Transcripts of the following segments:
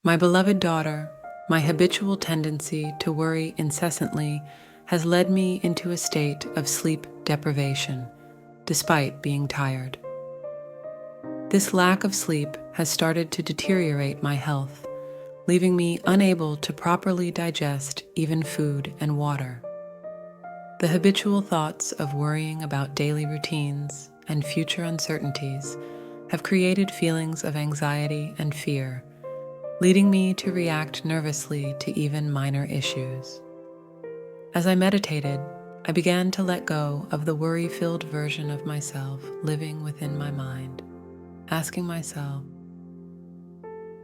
My beloved daughter, my habitual tendency to worry incessantly has led me into a state of sleep deprivation, despite being tired. This lack of sleep has started to deteriorate my health, leaving me unable to properly digest even food and water. The habitual thoughts of worrying about daily routines and future uncertainties have created feelings of anxiety and fear, leading me to react nervously to even minor issues. As I meditated, I began to let go of the worry-filled version of myself living within my mind, asking myself,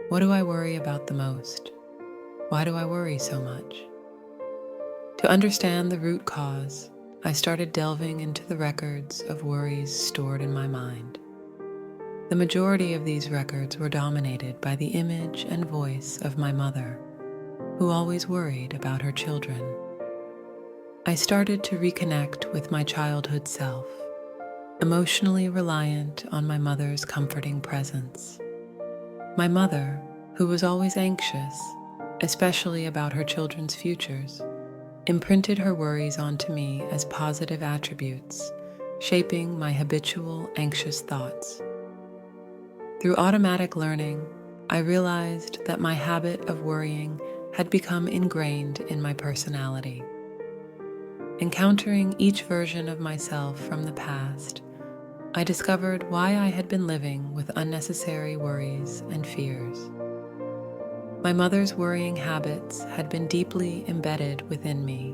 what do I worry about the most? Why do I worry so much? To understand the root cause, I started delving into the records of worries stored in my mind. The majority of these records were dominated by the image and voice of my mother, who always worried about her children. I started to reconnect with my childhood self, emotionally reliant on my mother's comforting presence. My mother, who was always anxious, especially about her children's futures, imprinted her worries onto me as positive attributes, shaping my habitual anxious thoughts. Through automatic learning, I realized that my habit of worrying had become ingrained in my personality. Encountering each version of myself from the past, I discovered why I had been living with unnecessary worries and fears. My mother's worrying habits had been deeply embedded within me,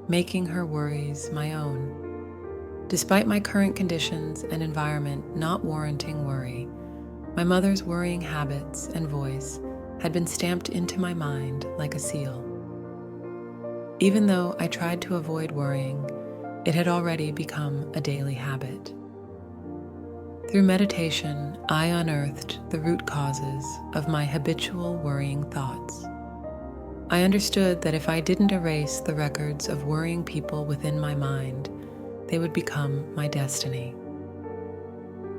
making her worries my own. Despite my current conditions and environment not warranting worry, my mother's worrying habits and voice had been stamped into my mind like a seal. Even though I tried to avoid worrying, it had already become a daily habit. Through meditation, I unearthed the root causes of my habitual worrying thoughts. I understood that if I didn't erase the records of worrying people within my mind, they would become my destiny.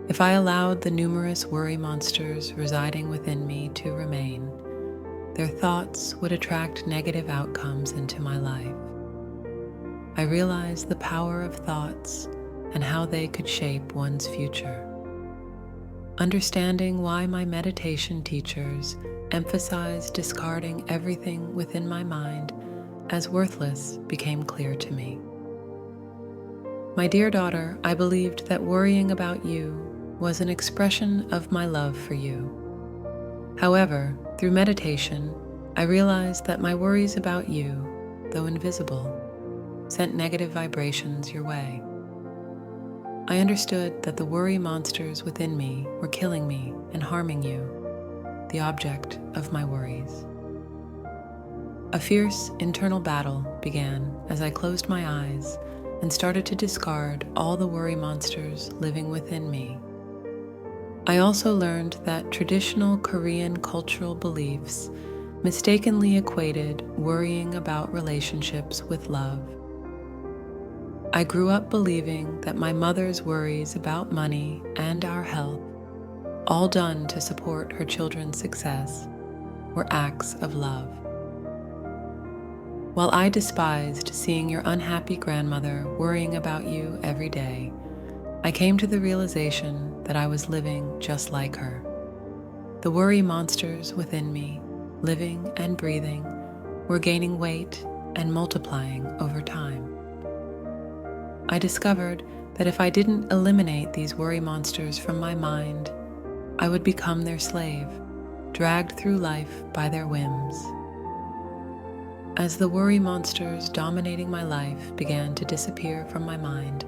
If I allowed the numerous worry monsters residing within me to remain, their thoughts would attract negative outcomes into my life. I realized the power of thoughts and how they could shape one's future. Understanding why my meditation teachers emphasize discarding everything within my mind as worthless became clear to me. My dear daughter, I believed that worrying about you was an expression of my love for you. However, through meditation, I realized that my worries about you, though invisible, sent negative vibrations your way. I understood that the worry monsters within me were killing me and harming you, the object of my worries. A fierce internal battle began as I closed my eyes and started to discard all the worry monsters living within me. I also learned that traditional Korean cultural beliefs mistakenly equated worrying about relationships with love. I grew up believing that my mother's worries about money and our health, all done to support her children's success, were acts of love. While I despised seeing your unhappy grandmother worrying about you every day, I came to the realization that I was living just like her. The worry monsters within me, living and breathing, were gaining weight and multiplying over time. I discovered that if I didn't eliminate these worry monsters from my mind, I would become their slave, dragged through life by their whims. As the worry monsters dominating my life began to disappear from my mind,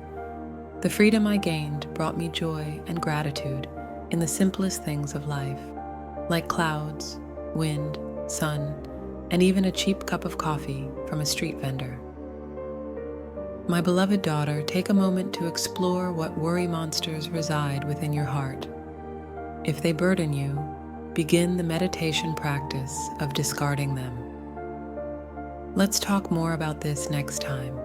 the freedom I gained brought me joy and gratitude in the simplest things of life, like clouds, wind, sun, and even a cheap cup of coffee from a street vendor. My beloved daughter, take a moment to explore what worry monsters reside within your heart. If they burden you, begin the meditation practice of discarding them. Let's talk more about this next time.